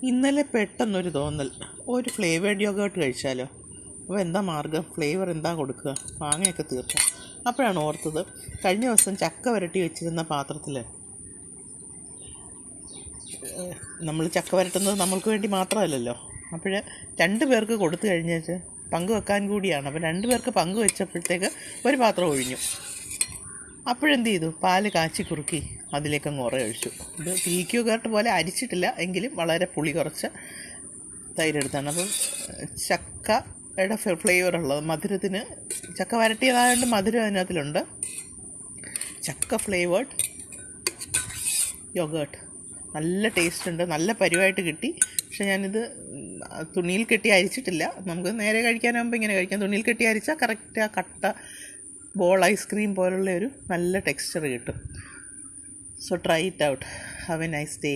ഇന്നലെ പെട്ടെന്നൊരു തോന്നൽ, ഒരു ഫ്ലേവേർഡ് യോഗേർട്ട് കഴിച്ചാലോ. അപ്പോൾ എന്താ മാർഗം, ഫ്ലേവർ എന്താ കൊടുക്കുക, മാങ്ങയൊക്കെ തീർക്കാം. അപ്പോഴാണ് ഓർത്തത്, കഴിഞ്ഞ ദിവസം ചക്ക വരട്ടി വെച്ചിരുന്ന പാത്രത്തിൽ നമ്മൾ ചക്ക വരട്ടുന്നത് നമ്മൾക്ക് വേണ്ടി മാത്രമല്ലല്ലോ. അപ്പോൾ 2 പേർക്ക് കൊടുത്തു കഴിഞ്ഞിട്ട് പങ്കുവെക്കാൻ കൂടിയാണ്. അപ്പോൾ 2 പേർക്ക് പങ്കുവെച്ചപ്പോഴത്തേക്ക് ഒരു പാത്രം ഒഴിഞ്ഞു. അപ്പോഴെന്ത് ചെയ്തു, പാല് കാച്ചി കുറുക്കി അതിലേക്കങ്ങ് ഒഴിച്ചു. ഇത് പീക്ക് യോഗേർട്ട് പോലെ അരിച്ചിട്ടില്ല, എങ്കിലും വളരെ പുളി കുറച്ച് തൈരെടുത്താണ്. അപ്പം ചക്കയുടെ ഫ്ലേവറുള്ളത്, മധുരത്തിന് ചക്ക വരട്ടിയതായതുകൊണ്ട് മധുരം അതിനകത്തിലുണ്ട്. ചക്ക ഫ്ലേവേർഡ് യോഗേർട്ട് നല്ല ടേസ്റ്റ് ഉണ്ട്, നല്ല പരിവായിട്ട് കിട്ടി. പക്ഷെ ഞാനിത് തുണിയിൽ കെട്ടി അരിച്ചിട്ടില്ല. നമുക്ക് നേരെ കഴിക്കാനാകുമ്പോൾ ഇങ്ങനെ കഴിക്കാം. തുണിയിൽ കെട്ടി അരിച്ചാൽ കറക്റ്റ് ആ കട്ട ബോൾ ഐസ്ക്രീം പോലുള്ള ഒരു നല്ല ടെക്സ്ചർ കിട്ടും. So try it out. Have A nice day.